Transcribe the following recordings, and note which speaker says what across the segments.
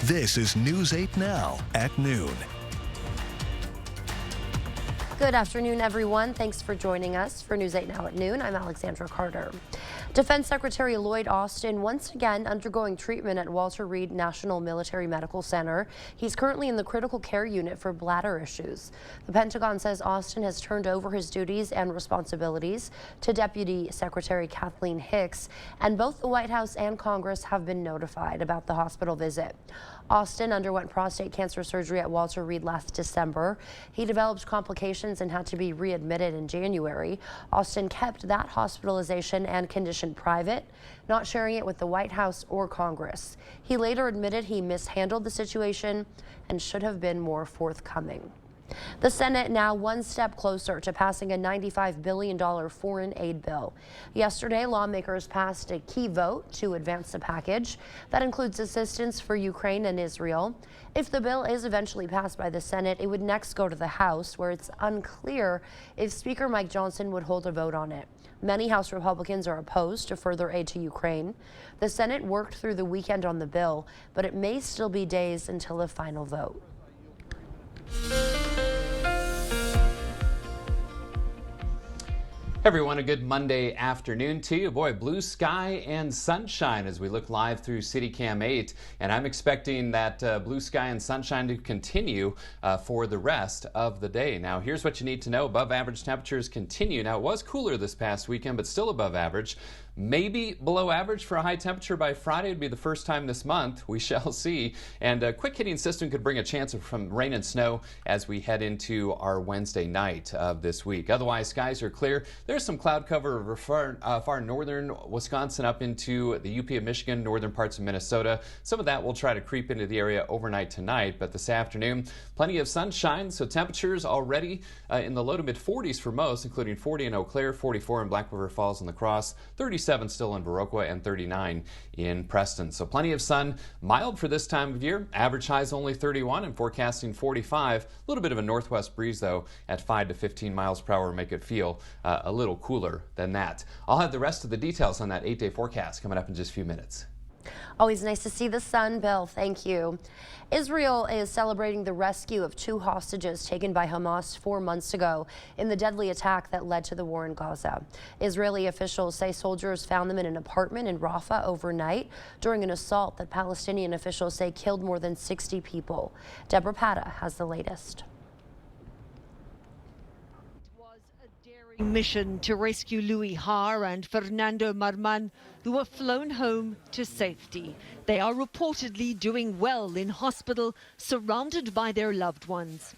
Speaker 1: This is News 8 Now at noon.
Speaker 2: Good afternoon, everyone. Thanks for joining us for News 8 Now at noon. I'm Alexandra Carter. Defense Secretary Lloyd Austin once again undergoing treatment at Walter Reed National Military Medical Center. He's currently in the critical care unit for bladder issues. The Pentagon says Austin has turned over his duties and responsibilities to Deputy Secretary Kathleen Hicks, and both the White House and Congress have been notified about the hospital visit. Austin underwent prostate cancer surgery at Walter Reed last December. He developed complications and had to be readmitted in January. Austin kept that hospitalization and condition private, not sharing it with the White House or Congress. He later admitted he mishandled the situation and should have been more forthcoming. The Senate now one step closer to passing a $95 billion foreign aid bill. Yesterday, lawmakers passed a key vote to advance the package that includes assistance for Ukraine and Israel. If the bill is eventually passed by the Senate, it would next go to the House, where it's unclear if Speaker Mike Johnson would hold a vote on it. Many House Republicans are opposed to further aid to Ukraine. The Senate worked through the weekend on the bill, but it may still be days until the final vote.
Speaker 3: Everyone, a good Monday afternoon to you. Boy, blue sky and sunshine as we look live through CityCam 8. And I'm expecting that blue sky and sunshine to continue for the rest of the day. Now, here's what you need to know. Above average temperatures continue. Now, it was cooler this past weekend, but still above average. Maybe below average for a high temperature by Friday would be the first time this month. We shall see. And a quick hitting system could bring a chance of some rain and snow as we head into our Wednesday night of this week. Otherwise, skies are clear. There's some cloud cover over far northern Wisconsin up into the UP of Michigan, northern parts of Minnesota. Some of that will try to creep into the area overnight tonight, but this afternoon, plenty of sunshine. So temperatures already in the low to mid 40s for most, including 40 in Eau Claire, 44 in Black River Falls and La Crosse, 37 still in Viroqua, and 39 in Preston. So plenty of sun, mild for this time of year. Average highs only 31 and forecasting 45. A little bit of a northwest breeze, though, at 5 to 15 miles per hour, make it feel a little cooler than that. I'll have the rest of the details on that 8-day forecast coming up in just a few minutes.
Speaker 2: Always nice to see the sun, Bill. Thank you. Israel is celebrating the rescue of 2 hostages taken by Hamas 4 months ago in the deadly attack that led to the war in Gaza. Israeli officials say soldiers found them in an apartment in Rafah overnight during an assault that Palestinian officials say killed more than 60 people. Deborah Pata has the latest.
Speaker 4: Mission to rescue Louis Har and Fernando Marman, who were flown home to safety. They are reportedly doing well in hospital, surrounded by their loved ones.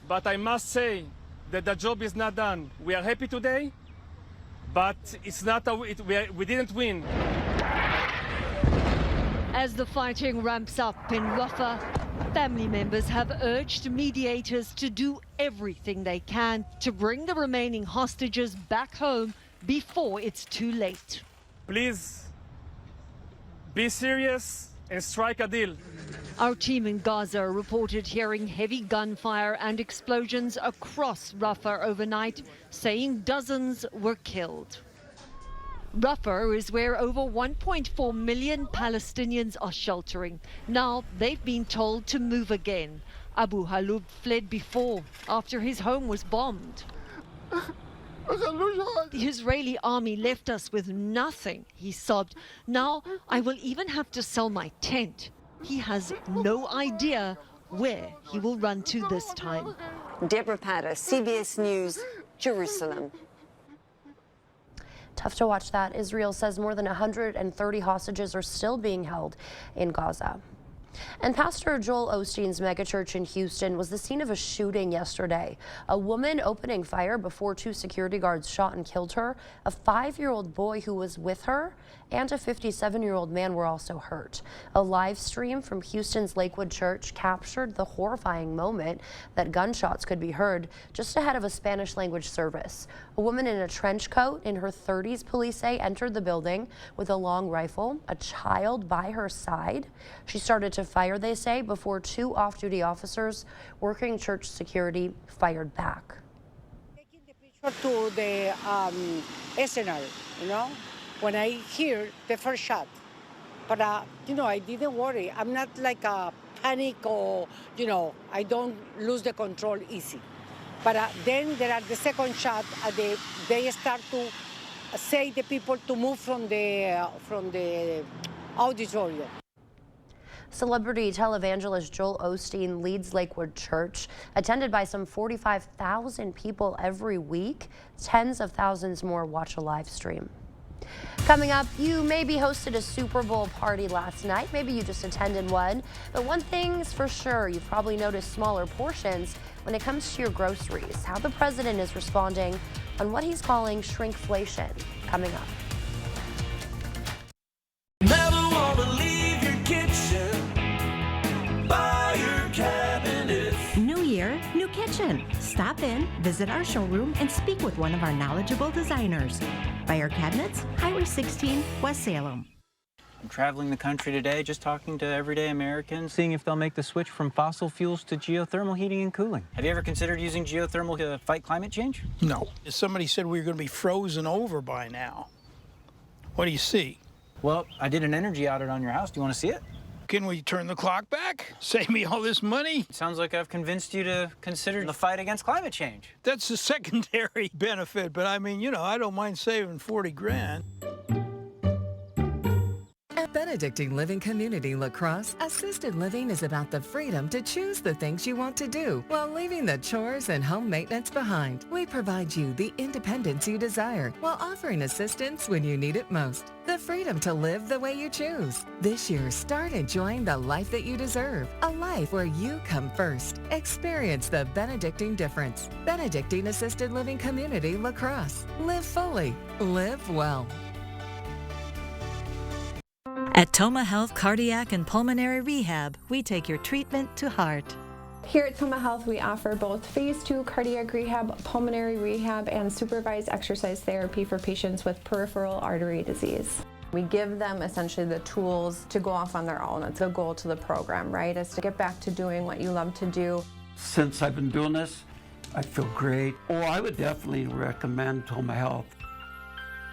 Speaker 5: But I must say that the job is not done. We are happy today, but it's not we didn't win.
Speaker 4: As the fighting ramps up in Rafah, family members have urged mediators to do everything they can to bring the remaining hostages back home before it's too late.
Speaker 5: Please be serious and strike a deal.
Speaker 4: Our team in Gaza reported hearing heavy gunfire and explosions across Rafah overnight, saying dozens were killed. Rafah is where over 1.4 million Palestinians are sheltering. Now they've been told to move again. Abu Halub fled before, after his home was bombed. The Israeli army left us with nothing, he sobbed. Now I will even have to sell my tent. He has no idea where he will run to this time.
Speaker 6: Deborah Pata, CBS News, Jerusalem.
Speaker 2: Tough to watch that. Israel says more than 130 hostages are still being held in Gaza. And Pastor Joel Osteen's megachurch in Houston was the scene of a shooting yesterday. A woman opening fire before 2 security guards shot and killed her. A 5-year-old boy who was with her and a 57-year-old man were also hurt. A live stream from Houston's Lakewood Church captured the horrifying moment that gunshots could be heard just ahead of a Spanish language service. A woman in a trench coat in her 30s, police say, entered the building with a long rifle, a child by her side. She started to fire, they say, before 2 off-duty officers working church security fired back.
Speaker 7: Taking the picture to the SNR, when I hear the first shot. But, I didn't worry. I'm not like a panic or, I don't lose the control easy. But then there are the second shot, they start to say the people to move from the auditorium.
Speaker 2: Celebrity televangelist Joel Osteen leads Lakewood Church, attended by some 45,000 people every week. Tens of thousands more watch a live stream. Coming up, you maybe hosted a Super Bowl party last night. Maybe you just attended one. But one thing's for sure, you've probably noticed smaller portions when it comes to your groceries. How the president is responding on what he's calling shrinkflation. Coming up.
Speaker 8: Never wanna leave your kitchen, buy your cabinets.
Speaker 9: New year, new kitchen. Stop in, visit our showroom, and speak with one of our knowledgeable designers. Buy our cabinets, Highway 16, West Salem.
Speaker 10: I'm traveling the country today, just talking to everyday Americans, seeing if they'll make the switch from fossil fuels to geothermal heating and cooling. Have you ever considered using geothermal to fight climate change?
Speaker 11: No. Somebody said we were going to be frozen over by now. What do you see?
Speaker 10: Well, I did an energy audit on your house. Do you want to see it?
Speaker 11: Can we turn the clock back? Save me all this money?
Speaker 10: It sounds like I've convinced you to consider the fight against climate change.
Speaker 11: That's a secondary benefit, but I mean, I don't mind saving 40 grand.
Speaker 12: At Benedictine Living Community La Crosse, assisted living is about the freedom to choose the things you want to do while leaving the chores and home maintenance behind. We provide you the independence you desire while offering assistance when you need it most. The freedom to live the way you choose. This year, start enjoying the life that you deserve. A life where you come first. Experience the Benedictine difference. Benedictine Assisted Living Community La Crosse. Live fully. Live well.
Speaker 13: At Toma Health Cardiac and Pulmonary Rehab, we take your treatment to heart.
Speaker 14: Here at Toma Health, we offer both Phase 2 cardiac rehab, pulmonary rehab, and supervised exercise therapy for patients with peripheral artery disease. We give them essentially the tools to go off on their own. It's the goal to the program, right? Is to get back to doing what you love to do.
Speaker 15: Since I've been doing this, I feel great. I would definitely recommend Toma Health.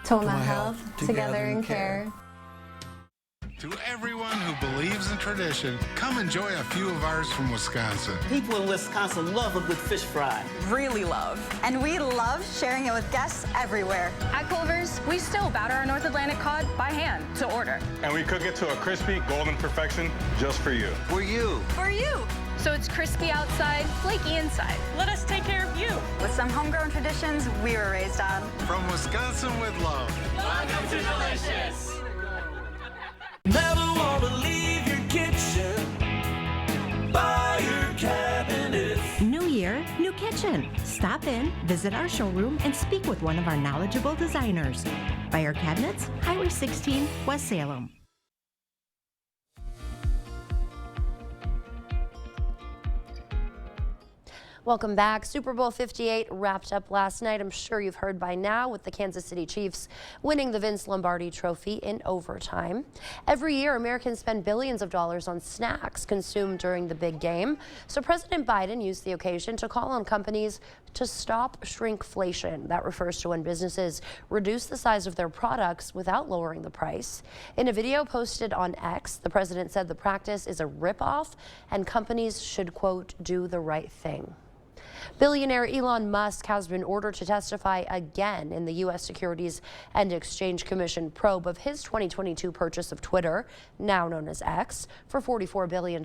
Speaker 14: Toma Health, together in care.
Speaker 16: To everyone who believes in tradition, come enjoy a few of ours from Wisconsin.
Speaker 17: People in Wisconsin love a good fish fry.
Speaker 18: Really love. And we love sharing it with guests everywhere.
Speaker 19: At Culver's, we still batter our North Atlantic cod by hand to order.
Speaker 20: And we cook it to a crispy, golden perfection just for you.
Speaker 18: For you. For you.
Speaker 19: So it's crispy outside, flaky inside. Let us take care of you.
Speaker 18: With some homegrown traditions we were raised on.
Speaker 16: From Wisconsin with love.
Speaker 8: Welcome to Delicious. Never wanna leave your kitchen, buy your cabinets.
Speaker 9: New year, new kitchen. Stop in, visit our showroom, and speak with one of our knowledgeable designers. Buy our cabinets, Highway 16, West Salem.
Speaker 2: Welcome back. Super Bowl 58 wrapped up last night. I'm sure you've heard by now, with the Kansas City Chiefs winning the Vince Lombardi Trophy in overtime. Every year, Americans spend billions of dollars on snacks consumed during the big game. So President Biden used the occasion to call on companies to stop shrinkflation. That refers to when businesses reduce the size of their products without lowering the price. In a video posted on X, the president said the practice is a ripoff and companies should, quote, do the right thing. Billionaire Elon Musk has been ordered to testify again in the U.S. Securities and Exchange Commission probe of his 2022 purchase of Twitter, now known as X, for $44 billion.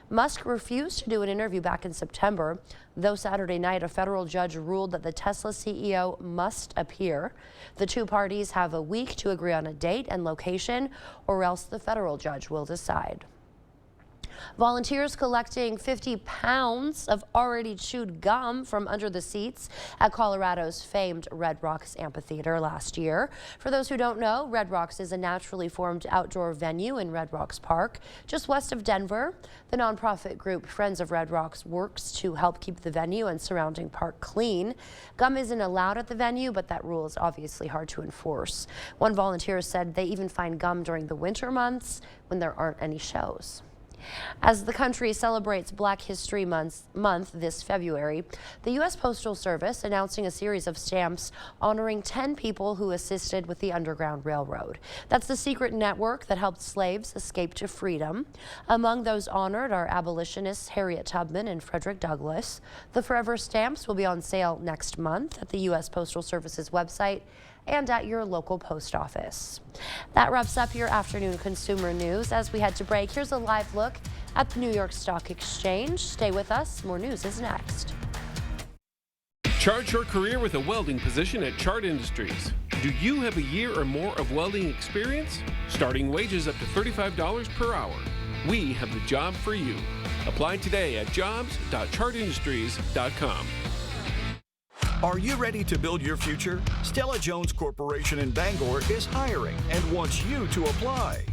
Speaker 2: Musk refused to do an interview back in September, though Saturday night a federal judge ruled that the Tesla CEO must appear. The two parties have a week to agree on a date and location, or else the federal judge will decide. Volunteers collecting 50 pounds of already chewed gum from under the seats at Colorado's famed Red Rocks Amphitheater last year. For those who don't know, Red Rocks is a naturally formed outdoor venue in Red Rocks Park, just west of Denver. The nonprofit group Friends of Red Rocks works to help keep the venue and surrounding park clean. Gum isn't allowed at the venue, but that rule is obviously hard to enforce. One volunteer said they even find gum during the winter months when there aren't any shows. As the country celebrates Black History Month this February, the U.S. Postal Service announcing a series of stamps honoring 10 people who assisted with the Underground Railroad. That's the secret network that helped slaves escape to freedom. Among those honored are abolitionists Harriet Tubman and Frederick Douglass. The forever stamps will be on sale next month at the U.S. Postal Service's website and at your local post office. That wraps up your afternoon consumer news. As we head to break, here's a live look at the New York Stock Exchange. Stay with us. More news is next.
Speaker 21: Chart your career with a welding position at Chart Industries. Do you have a year or more of welding experience? Starting wages up to $35 per hour. We have the job for you. Apply today at jobs.chartindustries.com.
Speaker 22: Are you ready to build your future? Stella Jones Corporation in Bangor is hiring and wants you to apply.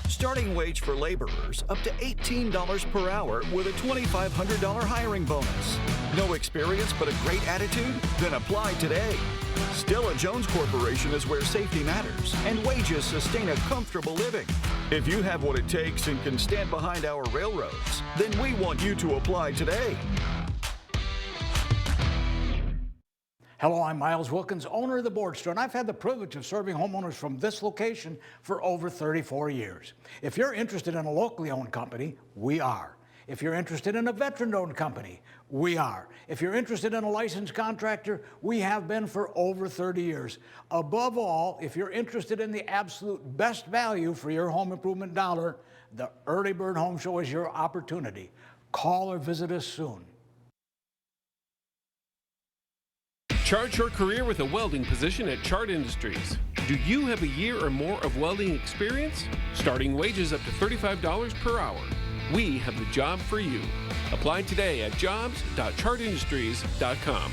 Speaker 22: Starting wage for laborers up to $18 per hour with a $2,500 hiring bonus. No experience but a great attitude? Then apply today. Stella Jones Corporation is where safety matters and wages sustain a comfortable living. If you have what it takes and can stand behind our railroads, then we want you to apply today.
Speaker 23: Hello, I'm Miles Wilkins, owner of the Board Store, and I've had the privilege of serving homeowners from this location for over 34 years. If you're interested in a locally owned company, we are. If you're interested in a veteran-owned company, we are. If you're interested in a licensed contractor, we have been for over 30 years. Above all, if you're interested in the absolute best value for your home improvement dollar, the Early Bird Home Show is your opportunity. Call or visit us soon.
Speaker 21: Chart your career with a welding position at Chart Industries. Do you have a year or more of welding experience? Starting wages up to $35 per hour. We have the job for you. Apply today at jobs.chartindustries.com.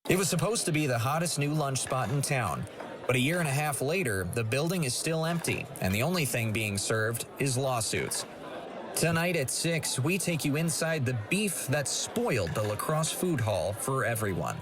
Speaker 24: It was supposed to be the hottest new lunch spot in town, but a year and a half later, the building is still empty, and the only thing being served is lawsuits. Tonight at 6, we take you inside the beef that spoiled the La Crosse Food Hall for everyone.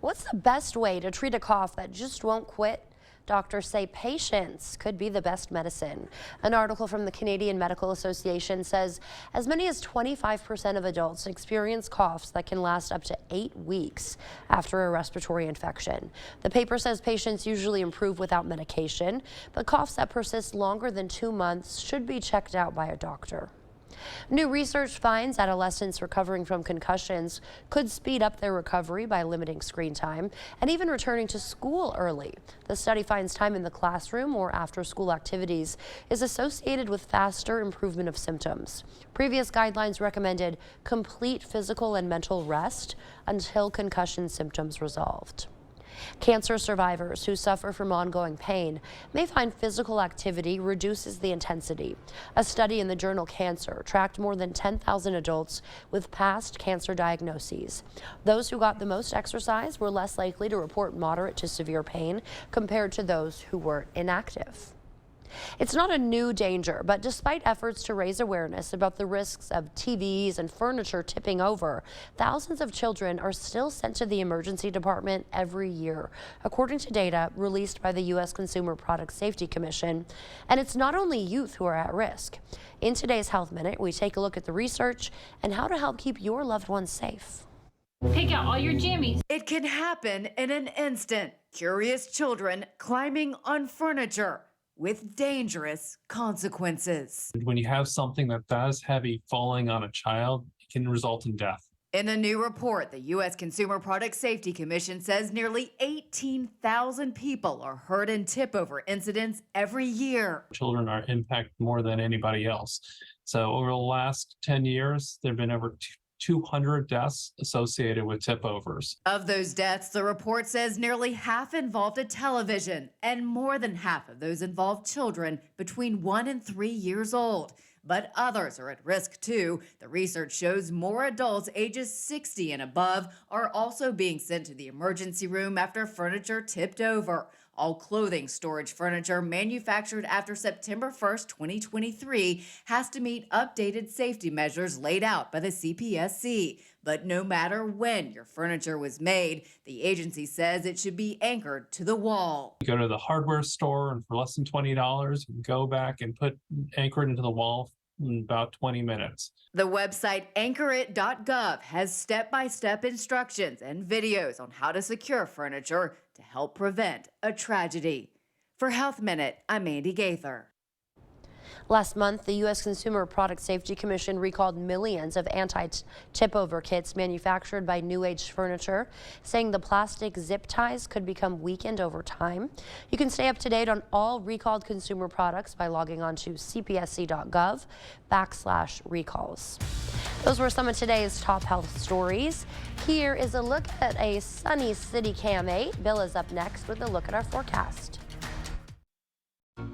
Speaker 2: What's the best way to treat a cough that just won't quit? Doctors say patience could be the best medicine. An article from the Canadian Medical Association says as many as 25% of adults experience coughs that can last up to 8 weeks after a respiratory infection. The paper says patients usually improve without medication, but coughs that persist longer than 2 months should be checked out by a doctor. New research finds adolescents recovering from concussions could speed up their recovery by limiting screen time and even returning to school early. The study finds time in the classroom or after-school activities is associated with faster improvement of symptoms. Previous guidelines recommended complete physical and mental rest until concussion symptoms resolved. Cancer survivors who suffer from ongoing pain may find physical activity reduces the intensity. A study in the journal Cancer tracked more than 10,000 adults with past cancer diagnoses. Those who got the most exercise were less likely to report moderate to severe pain compared to those who were inactive. It's not a new danger, but despite efforts to raise awareness about the risks of TVs and furniture tipping over, thousands of children are still sent to the emergency department every year, according to data released by the U.S. Consumer Product Safety Commission. And it's not only youth who are at risk. In today's Health Minute, we take a look at the research and how to help keep your loved ones safe.
Speaker 25: Pick out all your jammies. It can happen in an instant. Curious children climbing on furniture, with dangerous consequences.
Speaker 26: When you have something that does heavy falling on a child, it can result in death.
Speaker 25: In a new report, the U.S. Consumer Product Safety Commission says nearly 18,000 people are hurt in tip-over incidents every year.
Speaker 26: Children are impacted more than anybody else. So over the last 10 years, there have been over 200 deaths associated with tip-overs.
Speaker 25: Of those deaths, the report says nearly half involved a television, and more than half of those involved children between 1 and 3 years old. But others are at risk too. The research shows more adults ages 60 and above are also being sent to the emergency room after furniture tipped over. All clothing storage furniture manufactured after September 1st, 2023 has to meet updated safety measures laid out by the CPSC. But no matter when your furniture was made, the agency says it should be anchored to the wall.
Speaker 26: You go to the hardware store and for less than $20, you can go back and anchor it into the wall in about 20 minutes.
Speaker 25: The website anchorit.gov has step-by-step instructions and videos on how to secure furniture to help prevent a tragedy. For Health Minute, I'm Andy Gaither.
Speaker 2: Last month, the U.S. Consumer Product Safety Commission recalled millions of anti-tip-over kits manufactured by New Age Furniture, saying the plastic zip ties could become weakened over time. You can stay up to date on all recalled consumer products by logging on to cpsc.gov/recalls. Those were some of today's top health stories. Here is a look at a sunny City Cam 8. Bill is up next with a look at our forecast.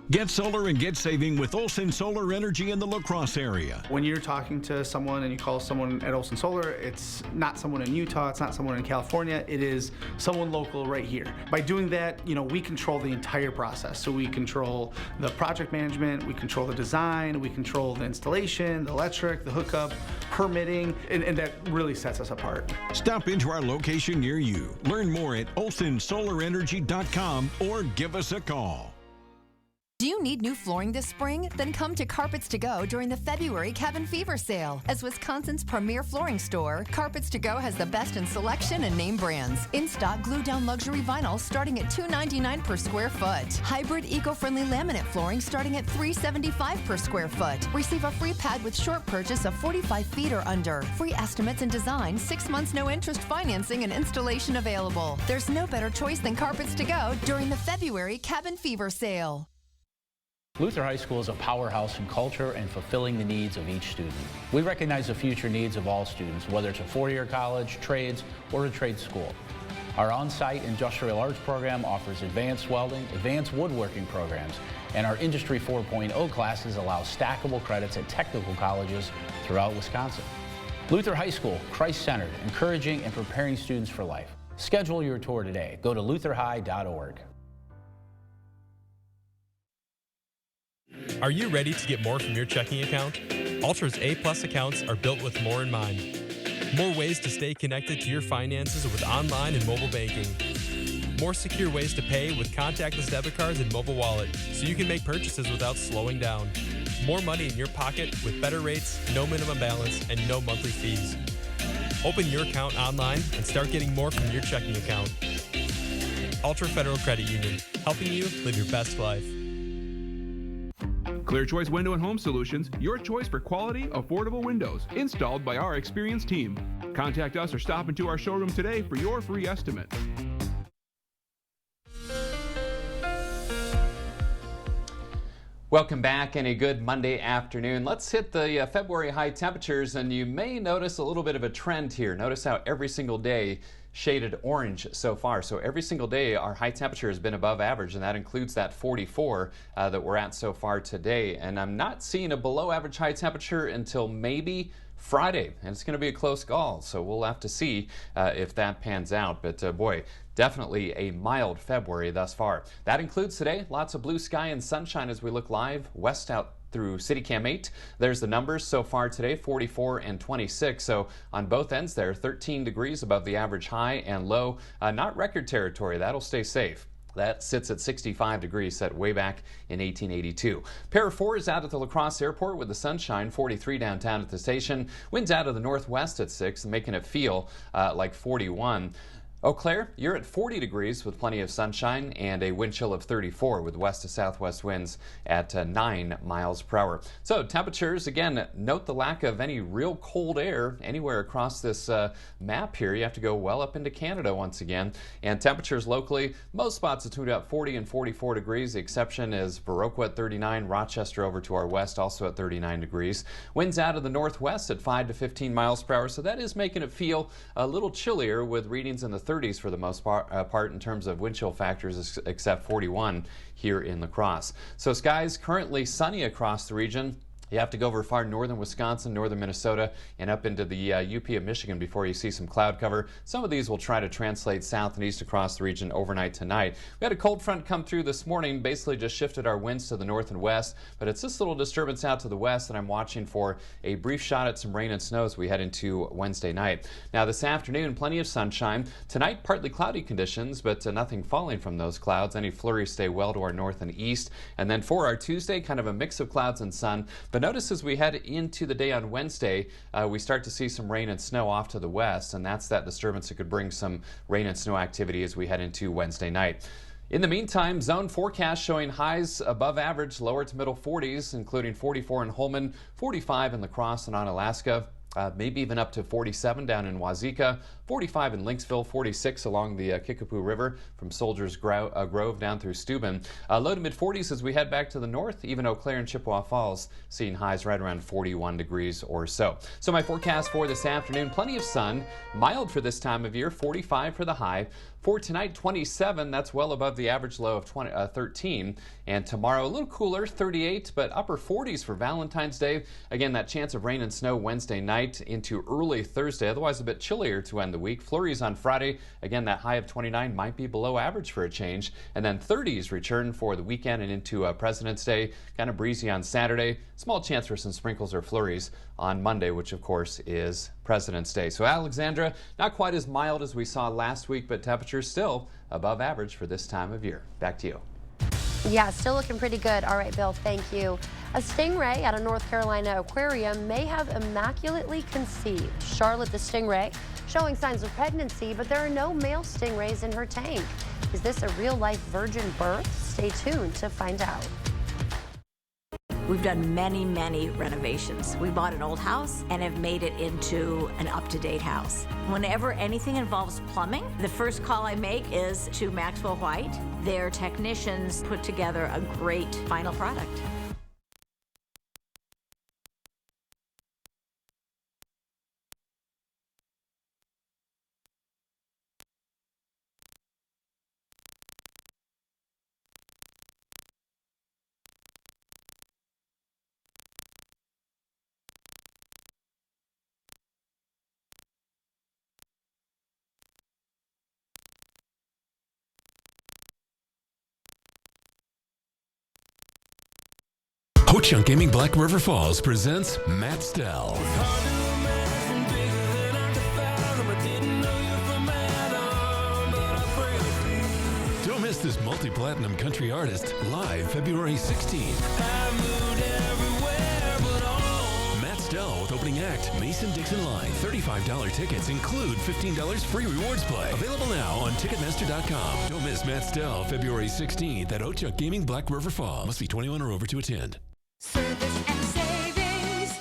Speaker 1: Get solar and get saving with Olson Solar Energy in the La Crosse area.
Speaker 3: When you're talking to someone and you call someone at Olson Solar, it's not someone in Utah, it's not someone in California, it is someone local right here. By doing that, we control the entire process. So we control the project management, we control the design, we control the installation, the electric, the hookup, permitting, and that really sets us apart.
Speaker 1: Stop into our location near you. Learn more at olsonsolarenergy.com or give us a call.
Speaker 4: Do you need new flooring this spring? Then come to Carpets to Go during the February Cabin Fever sale. As Wisconsin's premier flooring store, Carpets to Go has the best in selection and name brands. In-stock glue-down luxury vinyl starting at $2.99 per square foot. Hybrid eco-friendly laminate flooring starting at $3.75 per square foot. Receive a free pad with short purchase of 45 feet or under. Free estimates and design, 6 months no interest financing and installation available. There's no better choice than Carpets to Go during the February Cabin Fever sale.
Speaker 5: Luther High School is a powerhouse in culture and fulfilling the needs of each student. We recognize the future needs of all students, whether it's a four-year college, trades, or a trade school. Our on-site industrial arts program offers advanced welding, advanced woodworking programs, and our Industry 4.0 classes allow stackable credits at technical colleges throughout Wisconsin. Luther High School, Christ-centered, encouraging and preparing students for life. Schedule your tour today. Go to lutherhigh.org.
Speaker 6: Are you ready to get more from your checking account? Altra's A-plus accounts are built with more in mind. More ways to stay connected to your finances with online and mobile banking. More secure ways to pay with contactless debit cards and mobile wallet, so you can make purchases without slowing down. More money in your pocket with better rates, no minimum balance, and no monthly fees. Open your account online and start getting more from your checking account. Altra Federal Credit Union, helping you live your best life.
Speaker 7: Clear Choice Window and Home Solutions, your choice for quality, affordable windows, installed by our experienced team. Contact us or stop into our showroom today for your free estimate.
Speaker 27: Welcome back and a good Monday afternoon. Let's hit the February high temperatures, and you may notice a little bit of a trend here. Notice how every single day shaded orange so far. So every single day our high temperature has been above average, and that includes that 44 that we're at so far today. And I'm not seeing a below average high temperature until maybe Friday, and it's going to be a close call. So we'll have to see if that pans out. But boy, definitely a mild February thus far. That includes today, lots of blue sky and sunshine as we look live west out through CityCam 8. There's the numbers so far today, 44 and 26. So on both ends there, 13 degrees above the average high and low. Not record territory. That'll stay safe. That sits at 65 degrees, set way back in 1882. Pair 4 is out at the La Crosse Airport with the sunshine, 43 downtown at the station. Winds out of the northwest at 6, making it feel like 41. Eau Claire, you're at 40 degrees with plenty of sunshine and a wind chill of 34 with west to southwest winds at 9 miles per hour. So temperatures, again, note the lack of any real cold air anywhere across this map here. You have to go well up into Canada once again. And temperatures locally, most spots between about 40 and 44 degrees. The exception is Viroqua at 39, Rochester over to our west also at 39 degrees. Winds out of the northwest at 5 to 15 miles per hour. So that is making it feel a little chillier with readings in the 30s for the most part in terms of wind chill factors, except 41 here in La Crosse. So skies currently sunny across the region. You have to go over far northern Wisconsin, northern Minnesota, and up into the UP of Michigan before you see some cloud cover. Some of these will try to translate south and east across the region overnight tonight. We had a cold front come through this morning, basically just shifted our winds to the north and west, but it's this little disturbance out to the west that I'm watching for a brief shot at some rain and snow as we head into Wednesday night. Now this afternoon, plenty of sunshine. Tonight, partly cloudy conditions, but nothing falling from those clouds. Any flurries stay well to our north and east. And then for our Tuesday, kind of a mix of clouds and sun. But notice as we head into the day on Wednesday, we start to see some rain and snow off to the west, and that's that disturbance that could bring some rain and snow activity as we head into Wednesday night. In the meantime, zone forecast showing highs above average, lower to middle 40s, including 44 in Holmen, 45 in La Crosse and Onalaska. Maybe even up to 47 down in Wazeeka, 45 in Lynxville, 46 along the Kickapoo River from Soldiers Grove down through Steuben. Low to mid 40s as we head back to the north, even Eau Claire and Chippewa Falls seeing highs right around 41 degrees or so. So my forecast for this afternoon, plenty of sun, mild for this time of year, 45 for the high. For tonight, 27, that's well above the average low of 13. And tomorrow, a little cooler, 38, but upper 40s for Valentine's Day. Again, that chance of rain and snow Wednesday night into early Thursday, otherwise a bit chillier to end the week. Flurries on Friday. Again, that high of 29 might be below average for a change. And then 30s return for the weekend and into President's Day. Kind of breezy on Saturday. Small chance for some sprinkles or flurries on Monday, which of course is President's Day. So Alexandra, not quite as mild as we saw last week, but temperatures still above average for this time of year. Back to you.
Speaker 2: Yeah, still looking pretty good. All right, Bill, thank you. A stingray at a North Carolina aquarium may have immaculately conceived. Charlotte the stingray showing signs of pregnancy, but there are no male stingrays in her tank. Is this a real-life virgin birth? Stay tuned to find out.
Speaker 10: We've done many, many renovations. We bought an old house and have made it into an up-to-date house. Whenever anything involves plumbing, the first call I make is to Maxwell White. Their technicians put together a great final product.
Speaker 11: Ho-Chunk Gaming Black River Falls presents Matt Stell. Don't miss this multi-platinum country artist live February 16th. Matt Stell with opening act Mason Dixon Line. $35 tickets include $15 free rewards play. Available now on Ticketmaster.com. Don't miss Matt Stell February 16th at Ho-Chunk Gaming Black River Falls. Must be 21 or over to attend.
Speaker 12: Service and savings.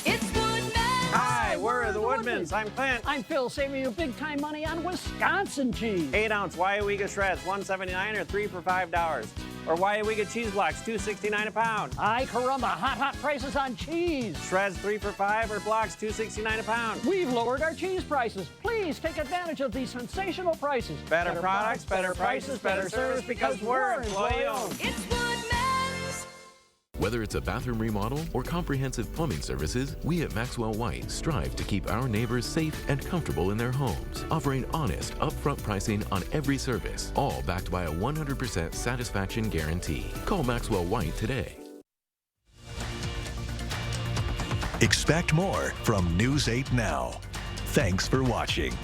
Speaker 12: It's Woodman's.
Speaker 13: Hi, we're the Woodmans. I'm Clint.
Speaker 14: I'm Phil, saving you big time money on Wisconsin cheese.
Speaker 13: 8-ounce Waiawega shreds, $1.79 or 3 for $5. Or Waiawega cheese blocks, $2.69 a pound.
Speaker 14: Ay caramba, hot prices on cheese.
Speaker 13: Shreds 3 for $5 or blocks, $2.69 a pound.
Speaker 14: We've lowered our cheese prices. Please take advantage of these sensational prices.
Speaker 13: Better products, better prices, better service because we're employee owned.
Speaker 12: It's Woodman's.
Speaker 15: Whether it's a bathroom remodel or comprehensive plumbing services, we at Maxwell White strive to keep our neighbors safe and comfortable in their homes, offering honest, upfront pricing on every service, all backed by a 100% satisfaction guarantee. Call Maxwell White today.
Speaker 17: Expect more from News 8 Now. Thanks for watching.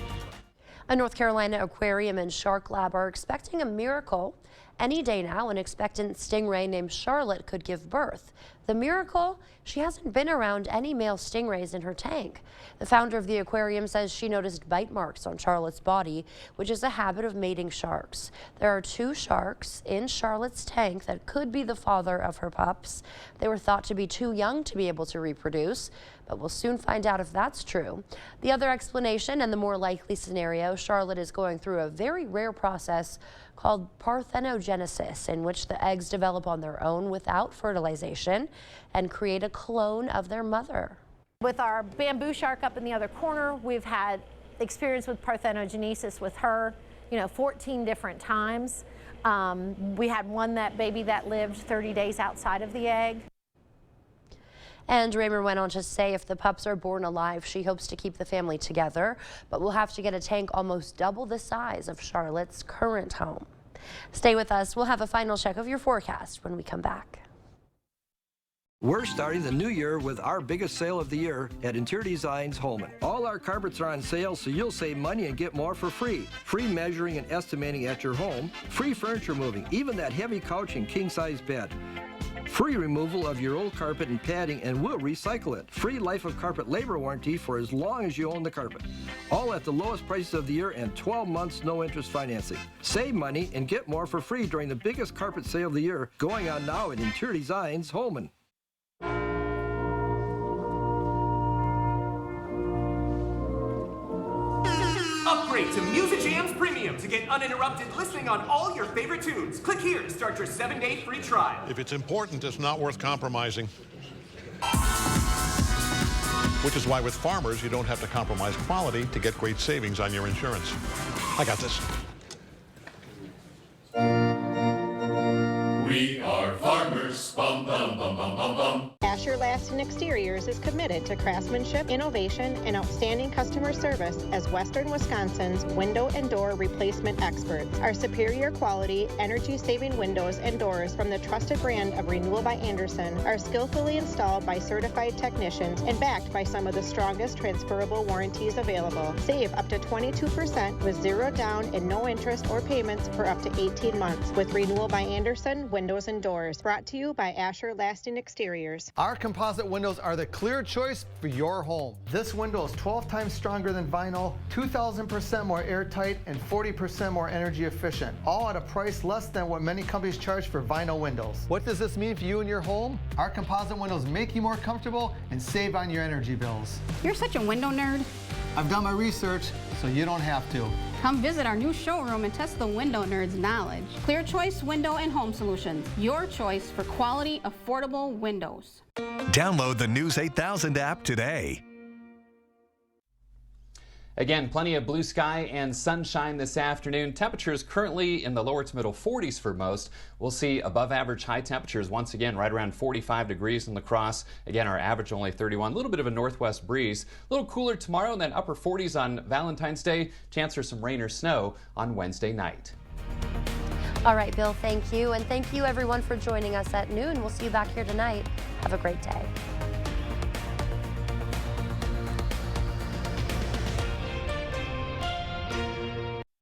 Speaker 2: A North Carolina aquarium and shark lab are expecting a miracle. Any day now, an expectant stingray named Charlotte could give birth. The miracle? She hasn't been around any male stingrays in her tank. The founder of the aquarium says she noticed bite marks on Charlotte's body, which is a habit of mating sharks. There are 2 sharks in Charlotte's tank that could be the father of her pups. They were thought to be too young to be able to reproduce, but we'll soon find out if that's true. The other explanation and the more likely scenario, Charlotte is going through a very rare process called parthenogenesis, in which the eggs develop on their own without fertilization and create a clone of their mother.
Speaker 28: With our bamboo shark up in the other corner, we've had experience with parthenogenesis with her, 14 different times. We had one baby that lived 30 days outside of the egg.
Speaker 2: And Raymer went on to say if the pups are born alive, she hopes to keep the family together, but will have to get a tank almost double the size of Charlotte's current home. Stay with us. We'll have a final check of your forecast when we come back.
Speaker 8: We're starting the new year with our biggest sale of the year at Interior Designs Holman. All our carpets are on sale, so you'll save money and get more for free. Free measuring and estimating at your home. Free furniture moving, even that heavy couch and king-size bed. Free removal of your old carpet and padding, and we'll recycle it. Free life of carpet labor warranty for as long as you own the carpet. All at the lowest prices of the year and 12 months no interest financing. Save money and get more for free during the biggest carpet sale of the year going on now at Interior Designs Holman.
Speaker 9: Upgrade to Music Jams Premium to get uninterrupted listening on all your favorite tunes. Click here to start your 7-day free trial.
Speaker 16: If it's important, it's not worth compromising. Which is why with Farmers, you don't have to compromise quality to get great savings on your insurance. I got this.
Speaker 18: We are farmers. Bum, bum, bum, bum, bum, bum.
Speaker 19: Asher Lasting Exteriors is committed to craftsmanship, innovation, and outstanding customer service as Western Wisconsin's window and door replacement experts. Our superior quality, energy-saving windows and doors from the trusted brand of Renewal by Andersen are skillfully installed by certified technicians and backed by some of the strongest transferable warranties available. Save up to 22% with zero down and no interest or payments for up to 18 months with Renewal by Andersen Windows and Doors. Brought to you by Asher Lasting Exteriors.
Speaker 20: Our composite windows are the clear choice for your home. This window is 12 times stronger than vinyl, 2,000% more airtight, and 40% more energy efficient, all at a price less than what many companies charge for vinyl windows. What does this mean for you and your home? Our composite windows make you more comfortable and save on your energy bills.
Speaker 22: You're such a window nerd.
Speaker 20: I've done my research, so you don't have to.
Speaker 22: Come visit our new showroom and test the window nerd's knowledge. Clear Choice Window and Home Solutions, your choice for quality, affordable windows.
Speaker 17: Download the News 8000 app today.
Speaker 27: Again, plenty of blue sky and sunshine this afternoon. Temperatures currently in the lower to middle 40s for most. We'll see above average high temperatures once again right around 45 degrees in La Crosse. Again, our average only 31. A little bit of a northwest breeze. A little cooler tomorrow and then upper 40s on Valentine's Day. Chance for some rain or snow on Wednesday night.
Speaker 2: All right, Bill, thank you. And thank you, everyone, for joining us at noon. We'll see you back here tonight. Have a great day.